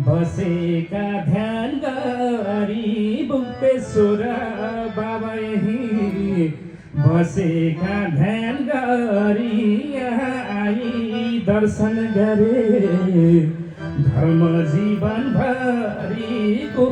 बसेका ध्यान गरी बुक्तेश्वर बाबा यही बसेका ध्यान गरी यहाँ आई दर्शन गरे धर्म जीवन भरिको